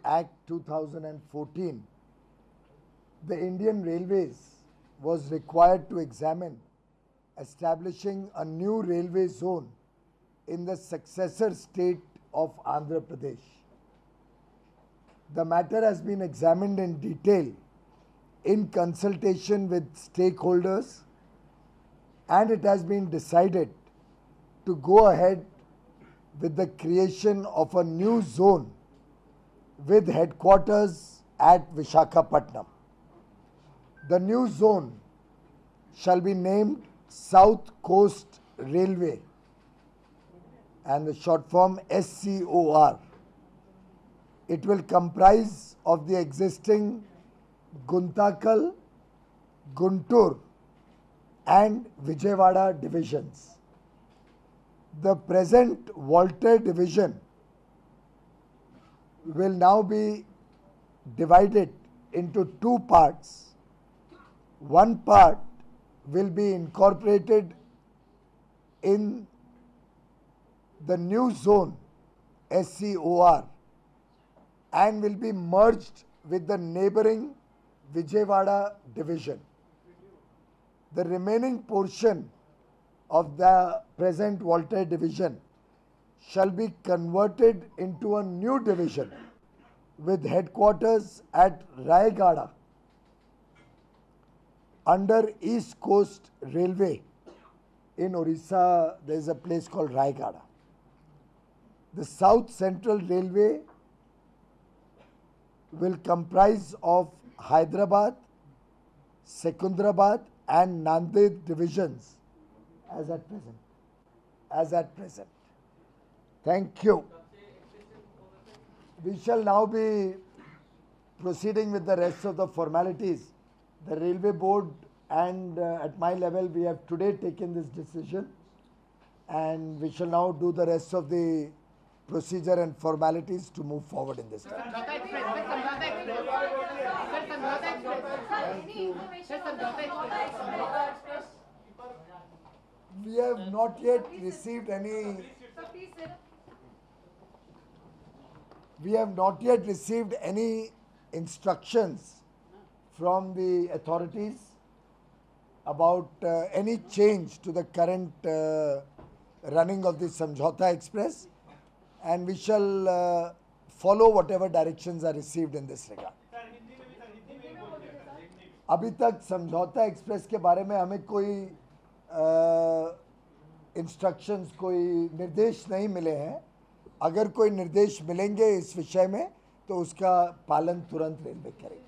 Act 2014, the Indian Railways was required to examine establishing a new railway zone in the successor state of Andhra Pradesh. The matter has been examined in detail in consultation with stakeholders, and it has been decided to go ahead with the creation of a new zone with headquarters at Visakhapatnam. The new zone shall be named South Coast Railway, and the short form SCOR. It will comprise of the existing Guntakal, Guntur and Vijayawada divisions. The present Walter division will now be divided into two parts. One part will be incorporated in the new zone SCOR and will be merged with the neighboring Vijayawada division. The remaining portion of the present Walter division shall be converted into a new division with headquarters at Rayagada under East Coast Railway. In Orissa, there is a place called Rayagada. The South Central Railway will comprise of Hyderabad, Secunderabad and Nanded divisions as at present. Thank you. We shall now be proceeding with the rest of the formalities. The Railway Board and at my level we have today taken this decision, and we shall now do the rest of the procedure and formalities to move forward in this time. We have not yet received any instructions from the authorities about any change to the current running of the Samjhauta Express, and we shall follow whatever directions are received in this regard. अभी तक समझौता express के बारे में हमें कोई instructions, कोई निर्देश नहीं मिले हैं. अगर कोई निर्देश मिलेंगे इस विषय में तो उसका पालन तुरंत रेलवे करेगी.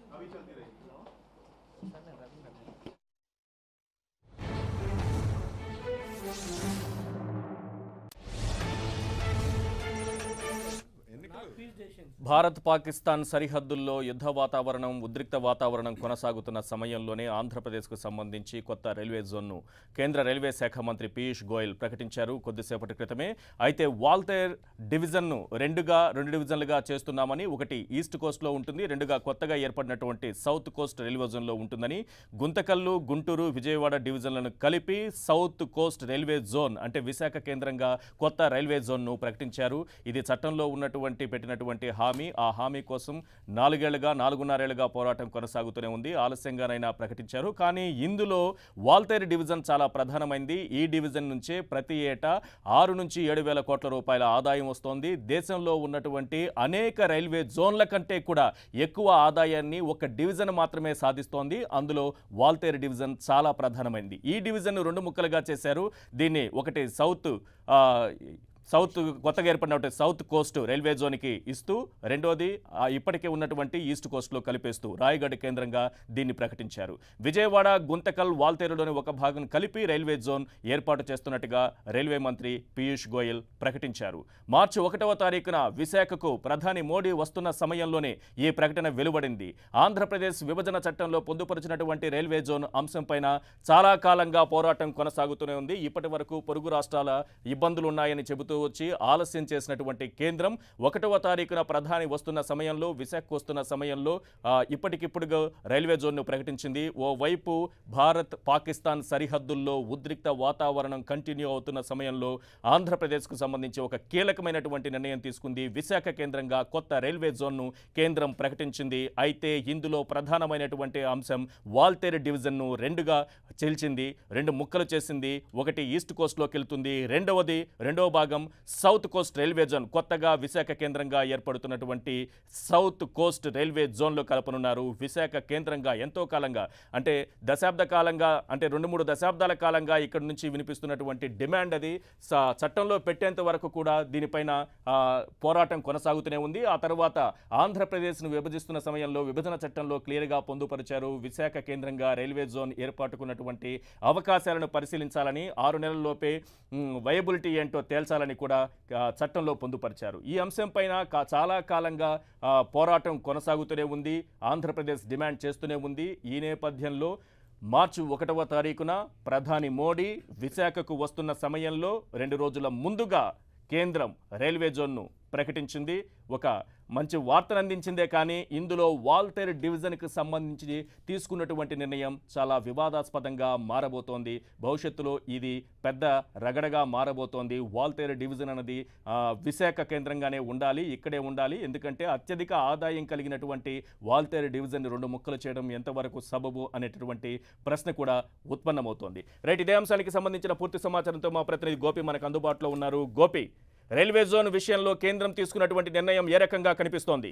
భారత్ పాకిస్తాన్ సరిహద్దుల్లో యుద్ధ వాతావరణం, ఉద్రిక్త వాతావరణం కొనసాగుతున్న సమయంలోనే ఆంధ్రప్రదేశ్కు సంబంధించి కొత్త రైల్వే జోన్ను కేంద్ర రైల్వే శాఖ మంత్రి పీయూష్ గోయల్ ప్రకటించారు కొద్దిసేపటి క్రితమే. అయితే వాల్తేర్ డివిజన్ను రెండు డివిజన్లుగా చేస్తున్నామని, ఒకటి ఈస్ట్ కోస్ట్లో ఉంటుంది, రెండుగా కొత్తగా ఏర్పడినటువంటి సౌత్ కోస్ట్ రైల్వే జోన్లో ఉంటుందని, గుంతకల్లు, గుంటూరు, విజయవాడ డివిజన్లను కలిపి సౌత్ కోస్ట్ రైల్వే జోన్ అంటే విశాఖ కేంద్రంగా కొత్త రైల్వే జోన్ను ప్రకటించారు. ఇది చట్టంలో పెట్టినటువంటి హామీ. ఆ హామీ కోసం 4.5 ఏళ్లుగా పోరాటం కొనసాగుతూనే ఉంది. ఆలస్యంగానైనా ప్రకటించారు. కానీ ఇందులో వాల్తేరు డివిజన్ చాలా ప్రధానమైంది. ఈ డివిజన్ నుంచే ప్రతి ఏటా 6 నుంచి 7 వేల కోట్ల రూపాయల ఆదాయం వస్తోంది. దేశంలో ఉన్నటువంటి అనేక రైల్వే జోన్ల కంటే కూడా ఎక్కువ ఆదాయాన్ని ఒక డివిజన్ మాత్రమే సాధిస్తోంది. అందులో వాల్తేరు డివిజన్ చాలా ప్రధానమైంది. ఈ డివిజన్ 2 ముక్కలుగా చేశారు. దీన్ని ఒకటి సౌత్ కొత్తగా ఏర్పడిన సౌత్ కోస్ట్ రైల్వే జోన్కి ఇస్తూ, రెండోది ఇప్పటికే ఉన్నటువంటి ఈస్ట్ కోస్ట్లో కలిపేస్తూ రాయగఢ్ కేంద్రంగా దీన్ని ప్రకటించారు. విజయవాడ, గుంతకల్, వాల్తేరులోని ఒక భాగం కలిపి రైల్వే జోన్ ఏర్పాటు చేస్తున్నట్టుగా రైల్వే మంత్రి పీయూష్ గోయల్ ప్రకటించారు. మార్చి 1వ తారీఖున విశాఖకు ప్రధాని మోడీ వస్తున్న సమయంలోనే ఈ ప్రకటన వెలువడింది. ఆంధ్రప్రదేశ్ విభజన చట్టంలో పొందుపరిచినటువంటి రైల్వే జోన్ అంశంపైన చాలా కాలంగా పోరాటం కొనసాగుతూనే ఉంది. ఇప్పటి వరకు పొరుగు రాష్ట్రాల ఇబ్బందులు ఉన్నాయని చెబుతూ చేస్తూ వచ్చి ఆలస్యం చేసినటువంటి కేంద్రం 1వ తారీఖున ప్రధాని వస్తున్న సమయంలో, విశాఖకు వస్తున్న సమయంలో ఇప్పటికిప్పుడు రైల్వే జోన్ను ప్రకటించింది. ఓవైపు భారత్ పాకిస్తాన్ సరిహద్దుల్లో ఉద్రిక్త వాతావరణం కంటిన్యూ అవుతున్న సమయంలో ఆంధ్రప్రదేశ్కు సంబంధించి ఒక కీలకమైనటువంటి నిర్ణయం తీసుకుంది. విశాఖ కేంద్రంగా కొత్త రైల్వే జోన్ను కేంద్రం ప్రకటించింది. అయితే ఇందులో ప్రధానమైనటువంటి అంశం వాల్తేరు డివిజన్ను రెండుగా చీల్చింది, 2 ముక్కలు చేసింది. ఒకటి ఈస్ట్ కోస్ట్లోకి వెళ్తుంది, రెండవ భాగం సౌత్ కోస్ట్ రైల్వే జోన్, కొత్తగా విశాఖ కేంద్రంగా ఏర్పడుతున్నటువంటి సౌత్ కోస్ట్ రైల్వే జోన్లో కలపనున్నారు. విశాఖ కేంద్రంగా ఎంతో కాలంగా, అంటే దశాబ్ద కాలంగా, అంటే 2-3 దశాబ్దాల కాలంగా ఇక్కడ నుంచి వినిపిస్తున్నటువంటి డిమాండ్ అది చట్టంలో పెట్టేంత వరకు కూడా దీనిపైన పోరాటం కొనసాగుతూనే ఉంది. ఆ తర్వాత ఆంధ్రప్రదేశ్ను విభజిస్తున్న సమయంలో విభజన చట్టంలో క్లియర్గా పొందుపరిచారు. విశాఖ కేంద్రంగా రైల్వే జోన్ ఏర్పాటుకున్నటువంటి అవకాశాలను పరిశీలించాలని, 6 నెలల్లోపే వయబిలిటీ ఏంటో తేల్చాలని కూడా చట్టంలో పొందుపరిచారు. ఈ అంశం పైన చాలా కాలంగా పోరాటం కొనసాగుతూనే ఉంది. ఆంధ్రప్రదేశ్ డిమాండ్ చేస్తూనే ఉంది. ఈ నేపథ్యంలో మార్చి 1వ తారీఖున ప్రధాని మోడీ విశాఖకు వస్తున్న సమయంలో 2 రోజుల ముందుగా కేంద్రం రైల్వే జోన్ను ప్రకటించింది. ఒక మంచి వార్తను అందించిందే కానీ ఇందులో వాల్తేరు డివిజన్కి సంబంధించి తీసుకున్నటువంటి నిర్ణయం చాలా వివాదాస్పదంగా మారబోతోంది. భవిష్యత్తులో ఇది పెద్ద రగడగా మారబోతోంది. వాల్తేరు డివిజన్ అన్నది విశాఖ కేంద్రంగానే ఉండాలి, ఇక్కడే ఉండాలి. ఎందుకంటే అత్యధిక ఆదాయం కలిగినటువంటి వాల్తేరు డివిజన్ 2 ముక్కలు చేయడం ఎంతవరకు సబబు అనేటటువంటి ప్రశ్న కూడా ఉత్పన్నమవుతోంది. రైట్, ఇదే అంశానికి సంబంధించిన పూర్తి సమాచారంతో మా ప్రతినిధి గోపి మనకు అందుబాటులో ఉన్నారు. గోపి, రైల్వే జోన్ విషయంలో కేంద్రం తీసుకున్నటువంటి నిర్ణయం ఏ రకంగా కనిపిస్తోంది?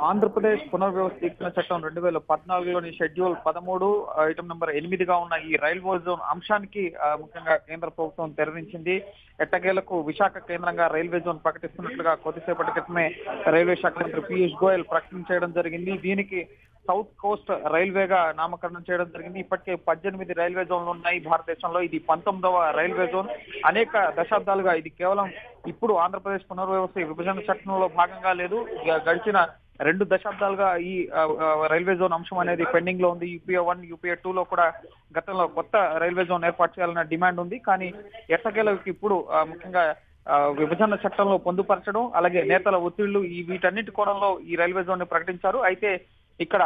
ఆంధ్రప్రదేశ్ పునర్వ్యవస్థీకరణ చట్టం 2014లోని షెడ్యూల్ 13 ఐటమ్ నెంబర్ 8గా ఉన్న ఈ రైల్వే జోన్ అంశానికి ముఖ్యంగా కేంద్ర ప్రభుత్వం తెరదించింది. ఎట్టకేలకు విశాఖ కేంద్రంగా రైల్వే జోన్ ప్రకటిస్తున్నట్లుగా కొద్దిసేపటి క్రితమే రైల్వే శాఖ మంత్రి పీయూష్ గోయల్ ప్రకటన చేయడం జరిగింది. దీనికి సౌత్ కోస్ట్ రైల్వేగా నామకరణం చేయడం జరిగింది. ఇప్పటికే 18 రైల్వే జోన్లు ఉన్నాయి భారతదేశంలో. ఇది 19వ రైల్వే జోన్. అనేక దశాబ్దాలుగా ఇది కేవలం ఇప్పుడు ఆంధ్రప్రదేశ్ పునర్వ్యవస్థ విభజన చట్టంలో భాగంగా లేదు. గడిచిన 2 దశాబ్దాలుగా ఈ రైల్వే జోన్ అంశం అనేది పెండింగ్ లో ఉంది. యూపీఏ 1, యూపీఏ 2లో కూడా గతంలో కొత్త రైల్వే జోన్ ఏర్పాటు చేయాలన్న డిమాండ్ ఉంది. కానీ ఎట్టకేలకు ఇప్పుడు ముఖ్యంగా విభజన చట్టంలో పొందుపరచడం, అలాగే నేతల ఒత్తిళ్లు, వీటన్నిటి కోణంలో ఈ రైల్వే జోన్ ని ప్రకటించారు. అయితే ఇక్కడ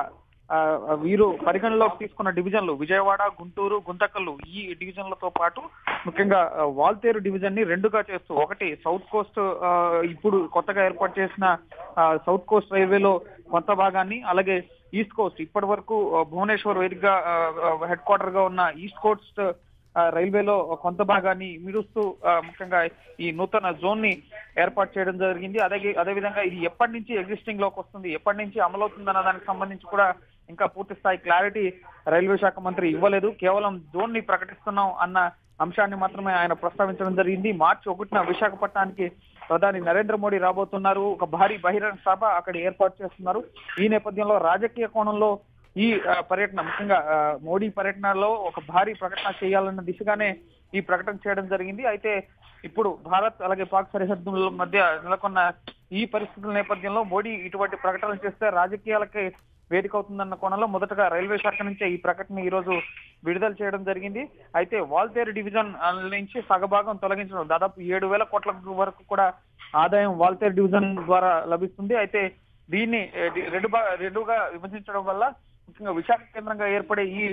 వీరు పరిగణలోకి తీసుకున్న డివిజన్లు విజయవాడ, గుంటూరు, గుంతకల్లు, ఈ డివిజన్లతో పాటు ముఖ్యంగా వాల్తేరు డివిజన్ ని 2గా చేస్తూ, ఒకటి సౌత్ కోస్ట్ ఇప్పుడు కొత్తగా ఏర్పాటు చేసిన సౌత్ కోస్ట్ రైల్వేలో కొంత భాగాన్ని, అలాగే ఈస్ట్ కోస్ట్ ఇప్పటి వరకు భువనేశ్వర్ వేదికగా హెడ్ క్వార్టర్ గా ఉన్న ఈస్ట్ కోస్ట్ రైల్వేలో కొంత భాగాన్ని మిరుస్తూ ముఖ్యంగా ఈ నూతన జోన్ ని ఏర్పాటు చేయడం జరిగింది. అదేవిధంగా ఇది ఎప్పటి నుంచి ఎగ్జిస్టింగ్ లోకి వస్తుంది, ఎప్పటి నుంచి అమలవుతుందన్న దానికి సంబంధించి కూడా ఇంకా పూర్తి స్థాయి క్లారిటీ రైల్వే శాఖ మంత్రి ఇవ్వలేదు. కేవలం జోన్ ని ప్రకటిస్తున్నాం అన్న అంశాన్ని మాత్రమే ఆయన ప్రస్తావించడం జరిగింది. మార్చి 1న విశాఖపట్నానికి ప్రధాని నరేంద్ర మోడీ రాబోతున్నారు. ఒక భారీ బహిరంగ సభ అక్కడ ఏర్పాటు చేస్తున్నారు. ఈ నేపథ్యంలో రాజకీయ కోణంలో ఈ పర్యటన, ముఖ్యంగా మోడీ పర్యటనలో ఒక భారీ ప్రకటన చేయాలన్న దిశగానే ఈ ప్రకటన చేయడం జరిగింది. అయితే ఇప్పుడు భారత్ అలాగే పాక్ సరిహద్దుల మధ్య నెలకొన్న ఈ పరిస్థితుల నేపథ్యంలో మోడీ ఇటువంటి ప్రకటనలు చేస్తే రాజకీయాలకి వేదిక అవుతుందన్న కోణంలో మొదటగా రైల్వే శాఖ నుంచే ఈ ప్రకటన ఈ రోజు విడుదల చేయడం జరిగింది. అయితే వాల్తేరు డివిజన్ నుంచి సగభాగం తొలగించడం, దాదాపు 7,000 కోట్ల వరకు కూడా ఆదాయం వాల్తేరు డివిజన్ ద్వారా లభిస్తుంది. అయితే దీన్ని రెండుగా విభజించడం వల్ల ముఖ్యంగా విశాఖ కేంద్రంగా ఏర్పడే ఈ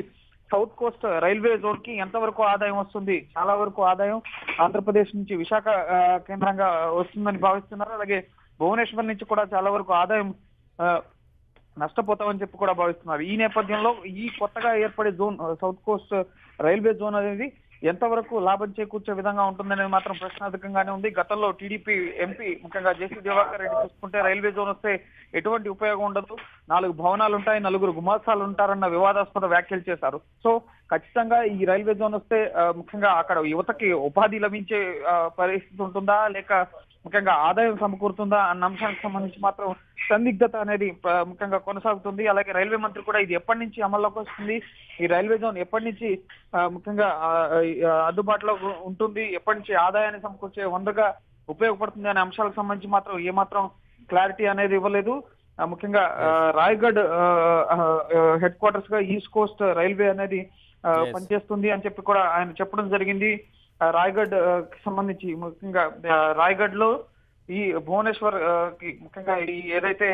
సౌత్ కోస్ట్ రైల్వే జోన్ కి ఎంతవరకు ఆదాయం వస్తుంది? చాలా వరకు ఆదాయం ఆంధ్రప్రదేశ్ నుంచి విశాఖ కేంద్రంగా వస్తుందని భావిస్తున్నారు. అలాగే భువనేశ్వర్ నుంచి కూడా చాలా వరకు ఆదాయం నష్టపోతామని చెప్పి కూడా భావిస్తున్నారు. ఈ నేపథ్యంలో ఈ కొత్తగా ఏర్పడే zone south Coast railway zone అనేది ఎంతవరకు లాభం చేకూర్చే విధంగా ఉంటుందనేది మాత్రం ప్రశ్నార్థకంగానే ఉంది. గతంలో టీడీపీ ఎంపీ ముఖ్యంగా జేసీ దివాకర్ రెడ్డి చూసుకుంటే రైల్వే జోన్ వస్తే ఎటువంటి ఉపయోగం ఉండదు, 4 భవనాలు ఉంటాయి, 4 గుమాస్తాలు ఉంటారన్న వివాదాస్పద వ్యాఖ్యలు చేశారు. సో ఖచ్చితంగా ఈ రైల్వే జోన్ వస్తే ముఖ్యంగా అక్కడ యువతకి ఉపాధి లభించే పరిస్థితి ఉంటుందా, లేక ముఖ్యంగా ఆదాయం సమకూరుతుందా అన్న అంశానికి సంబంధించి మాత్రం సందిగ్ధత అనేది ముఖ్యంగా కొనసాగుతుంది. అలాగే రైల్వే మంత్రి కూడా ఇది ఎప్పటి నుంచి అమల్లోకి వస్తుంది, ఈ రైల్వే జోన్ ఎప్పటి నుంచి ముఖ్యంగా అందుబాటులో ఉంటుంది, ఎప్పటి నుంచి ఆదాయాన్ని సమకూర్చే వందగా ఉపయోగపడుతుంది అనే అంశాలకు సంబంధించి మాత్రం ఏమాత్రం క్లారిటీ అనేది ఇవ్వలేదు. ముఖ్యంగా రాయ్గఢ్ హెడ్ క్వార్టర్స్ గా ఈస్ట్ కోస్ట్ రైల్వే అనేది పనిచేస్తుంది అని చెప్పి కూడా ఆయన చెప్పడం జరిగింది. రాయ్గఢ్ కి సంబంధించి ముఖ్యంగా రాయ్గఢ్ లో ఈ భువనేశ్వర్ కి ముఖ్యంగా ఈ ఏదైతే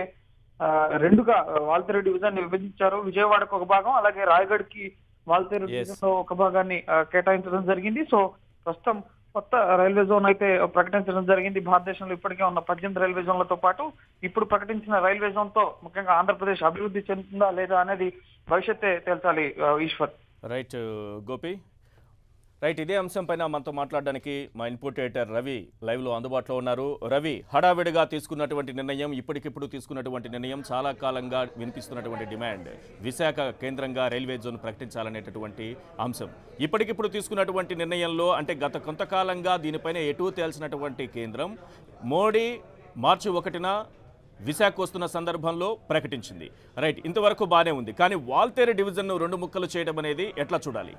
రెండుగా వాల్తేరు డివిజన్ ని విభజించారో, విజయవాడకు ఒక భాగం అలాగే రాయ్గఢ్ కి వాల్తేరు డివిజన్ లో ఒక భాగాన్ని కేటాయించడం జరిగింది. సో ప్రస్తుతం కొత్త రైల్వే జోన్ అయితే ప్రకటించడం జరిగింది. భారతదేశంలో ఇప్పటికే ఉన్న 18 రైల్వే జోన్లతో పాటు ఇప్పుడు ప్రకటించిన రైల్వే జోన్ తో ముఖ్యంగా ఆంధ్రప్రదేశ్ అభివృద్ధి చెందుతుందా లేదా అనేది భవిష్యత్తే తేల్చాలి. ఈశ్వర్. రైట్ గోపి. రైట్, ఇదే అంశంపైన మనతో మాట్లాడడానికి మా ఇన్పుట్ ఎడిటర్ రవి లైవ్లో అందుబాటులో ఉన్నారు. రవి, హడావిడిగా తీసుకున్నటువంటి నిర్ణయం, ఇప్పటికిప్పుడు తీసుకున్నటువంటి నిర్ణయం, చాలా కాలంగా వినిపిస్తున్నటువంటి డిమాండ్ విశాఖ కేంద్రంగా రైల్వే జోన్ ప్రకటించాలనేటటువంటి అంశం. ఇప్పటికిప్పుడు తీసుకున్నటువంటి నిర్ణయంలో అంటే గత కొంతకాలంగా దీనిపైన ఎటు తేల్చినటువంటి కేంద్రం మోడీ మార్చి 1న విశాఖ వస్తున్న సందర్భంలో ప్రకటించింది. రైట్, ఇంతవరకు బాగానే ఉంది. కానీ వాల్తేరు డివిజన్ను 2 ముక్కలు చేయడం అనేది ఎట్లా చూడాలి?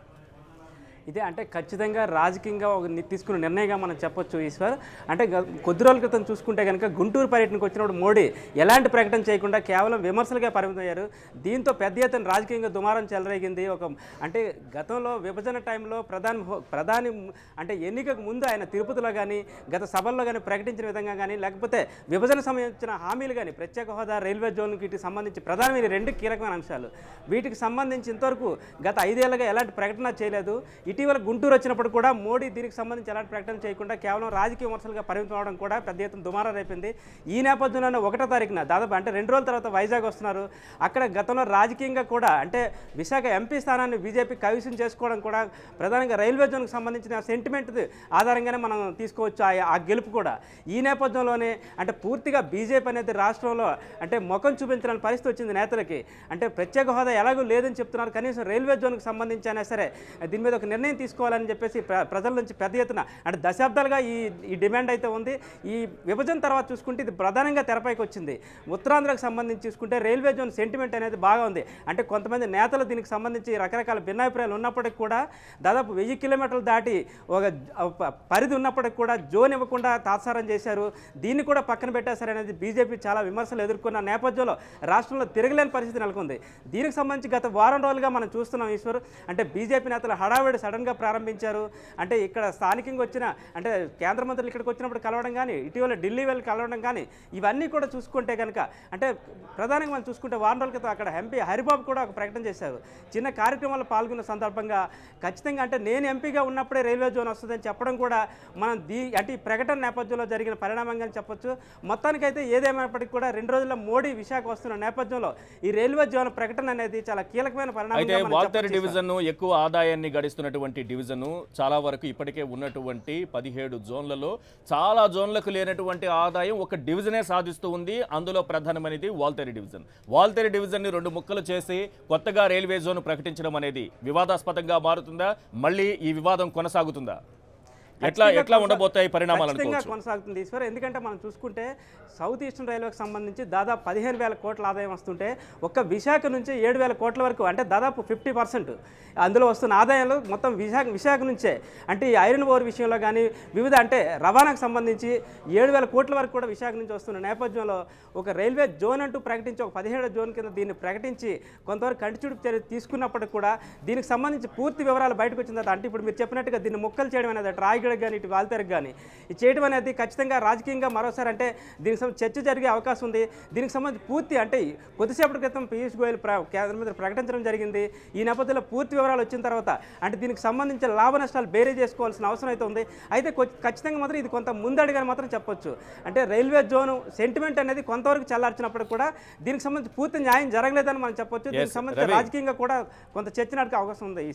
ఇదే అంటే ఖచ్చితంగా రాజకీయంగా తీసుకున్న నిర్ణయంగా మనం చెప్పొచ్చు ఈశ్వర్. అంటే కొద్ది రోజుల క్రితం చూసుకుంటే కనుక గుంటూరు పర్యటనకు వచ్చినప్పుడు మోడీ ఎలాంటి ప్రకటన చేయకుండా కేవలం విమర్శలుగా పరిమితమయ్యారు. దీంతో పెద్ద ఎత్తున రాజకీయంగా దుమారం చెలరేగింది. అంటే గతంలో విభజన టైంలో ప్రధాని అంటే ఎన్నికకు ముందు ఆయన తిరుపతిలో కానీ గత సభల్లో కానీ ప్రకటించిన విధంగా కానీ లేకపోతే విభజన సంబంధించిన హామీలు కానీ ప్రత్యేక హోదా, రైల్వే జోన్కి వీటికి సంబంధించి ప్రధానమైన 2 కీలకమైన అంశాలు. వీటికి సంబంధించి ఇంతవరకు గత 5 ఏళ్లుగా ఎలాంటి ప్రకటన చేయలేదు. ఇటీవల గుంటూరు వచ్చినప్పుడు కూడా మోడీ దీనికి సంబంధించి ఎలాంటి ప్రకటన చేయకుండా కేవలం రాజకీయ విమర్శలుగా పరిమితం అవడం కూడా పెద్ద ఎత్తున దుమారం రేపింది. ఈ నేపథ్యంలోనే 1వ తారీఖున దాదాపు అంటే 2 రోజుల తర్వాత వైజాగ్ వస్తున్నారు. అక్కడ గతంలో రాజకీయంగా కూడా అంటే విశాఖ ఎంపీ స్థానాన్ని బీజేపీ కైవసం చేసుకోవడం కూడా ప్రధానంగా రైల్వే జోన్కి సంబంధించిన సెంటిమెంట్ ఆధారంగానే మనం తీసుకోవచ్చు ఆ గెలుపు కూడా. ఈ నేపథ్యంలోనే అంటే పూర్తిగా బీజేపీ అనేది రాష్ట్రంలో అంటే ముఖం చూపించాలని పరిస్థితి వచ్చింది నేతలకి. అంటే ప్రత్యేక హోదా ఎలాగూ లేదని చెప్తున్నారు, కనీసం రైల్వే జోన్కి సంబంధించి అయినా సరే దీని మీద ఒక నిర్ణయం తీసుకోవాలని చెప్పేసి ప్రజల నుంచి పెద్ద ఎత్తున అంటే దశాబ్దాలుగా ఈ డిమాండ్ అయితే ఉంది. ఈ విభజన తర్వాత చూసుకుంటే ఇది ప్రధానంగా తెరపైకి వచ్చింది. ఉత్తరాంధ్రకు సంబంధించి చూసుకుంటే రైల్వే జోన్ సెంటిమెంట్ అనేది బాగా ఉంది. అంటే కొంతమంది నేతలు దీనికి సంబంధించి రకరకాల భిన్నాభిప్రాయాలు ఉన్నప్పటికీ కూడా దాదాపు 1000 కిలోమీటర్లు దాటి ఒక పరిధి ఉన్నప్పటికీ కూడా జోన్ ఇవ్వకుండా తాత్సారం చేశారు. దీన్ని కూడా పక్కన పెట్టేశారనేది బీజేపీ చాలా విమర్శలు ఎదుర్కొన్న నేపథ్యంలో రాష్ట్రంలో తిరగలేని పరిస్థితి నెలకొంది. దీనికి సంబంధించి గత వారం రోజులుగా మనం చూస్తున్నాం ఈశ్వర్. అంటే బీజేపీ నేతలు హడావిడి సడన్గా ప్రారంభించారు. అంటే ఇక్కడ స్థానికంగా వచ్చిన అంటే కేంద్ర మంత్రులు ఇక్కడికి వచ్చినప్పుడు కలవడం కానీ ఇటీవల ఢిల్లీ వెళ్ళి కలవడం కానీ ఇవన్నీ కూడా చూసుకుంటే కనుక అంటే ప్రధానంగా మనం చూసుకుంటే వారం రోజుల క్రితం అక్కడ ఎంపీ హరిబాబు కూడా ఒక ప్రకటన చేశారు. చిన్న కార్యక్రమాల్లో పాల్గొన్న సందర్భంగా ఖచ్చితంగా అంటే నేను ఎంపీగా ఉన్నప్పుడే రైల్వే జోన్ వస్తుందని చెప్పడం కూడా మనం అంటే ఈ ప్రకటన నేపథ్యంలో జరిగిన పరిణామంగా చెప్పొచ్చు. మొత్తానికైతే ఏదేమైనప్పటికీ కూడా 2 రోజుల్లో మోడీ విశాఖ వస్తున్న నేపథ్యంలో ఈ రైల్వే జోన్ ప్రకటన అనేది చాలా కీలకమైన పరిణామం. వాల్తేరు డివిజన్ ఎక్కువ ఆదాయాన్ని గడిస్తున్నటువంటి డివిజన్ చాలా వరకు ఇప్పటికే ఉన్నటువంటి 17 జోన్లలో చాలా జోన్లకు లేనటువంటి ఆదాయం ఒక డివిజనే సాధిస్తూ ఉంది. అందులో ప్రధానమైనది వాల్తేరు డివిజన్. వాల్తేరు డివిజన్ని 2 ముక్కలు చేసి కొత్తగా రైల్వే జోన్ ప్రకటించడం అనేది వివాదాస్పదంగా మారుతుందా? మళ్ళీ ఈ వివాదం కొనసాగుతుందా? ఎట్లా ఉండబోతాయి పరిణామాలు కొనసాగుతుంది ఈశ్వర్. ఎందుకంటే మనం చూసుకుంటే సౌత్ ఈస్టర్న్ రైల్వేకి సంబంధించి దాదాపు 15,000 కోట్ల ఆదాయం వస్తుంటే ఒక్క విశాఖ నుంచి 7,000 కోట్ల వరకు అంటే దాదాపు 50% అందులో వస్తున్న ఆదాయంలో మొత్తం విశాఖ నుంచే. అంటే ఈ ఐరన్ ఓర్ విషయంలో కానీ వివిధ అంటే రవాణాకు సంబంధించి 7,000 కోట్ల వరకు కూడా విశాఖ నుంచి వస్తున్న నేపథ్యంలో ఒక రైల్వే జోన్ అంటూ ప్రకటించి ఒక 17 జోన్ కింద దీన్ని ప్రకటించి కొంతవరకు కంటిచూపు చర్య తీసుకున్నప్పటికీ కూడా దీనికి సంబంధించి పూర్తి వివరాలు బయటకు వచ్చిన తర్వాత అంటే ఇప్పుడు మీరు చెప్పినట్టుగా దీన్ని ముక్కలు చేయడం అనేది రాయ్గఢ్ కానీ ఇటు వాల్తేరుకు కానీ ఇది చేయడం అనేది ఖచ్చితంగా రాజకీయంగా మరోసారి అంటే దీనికి చర్చ జరిగే అవకాశం ఉంది. దీనికి సంబంధించి పూర్తి అంటే కొద్దిసేపటి క్రితం పీయూష్ గోయల్ కేంద్ర మంత్రి ప్రకటించడం జరిగింది. ఈ నేపథ్యంలో పూర్తి వివరాలు వచ్చిన తర్వాత అంటే దీనికి సంబంధించిన లాభ నష్టాలు బేరీ చేసుకోవాల్సిన అవసరం అయితే ఉంది. అయితే ఖచ్చితంగా మాత్రం ఇది కొంత ముందడుగా మాత్రం చెప్పొచ్చు. అంటే రైల్వే జోన్ సెంటిమెంట్ అనేది కొంతవరకు చల్లార్చినప్పటికీ కూడా దీనికి సంబంధించి పూర్తి న్యాయం జరగలేదని మనం చెప్పొచ్చు. దీనికి సంబంధించి రాజకీయంగా కూడా కొంత చర్చ నడికే అవకాశం ఉంది.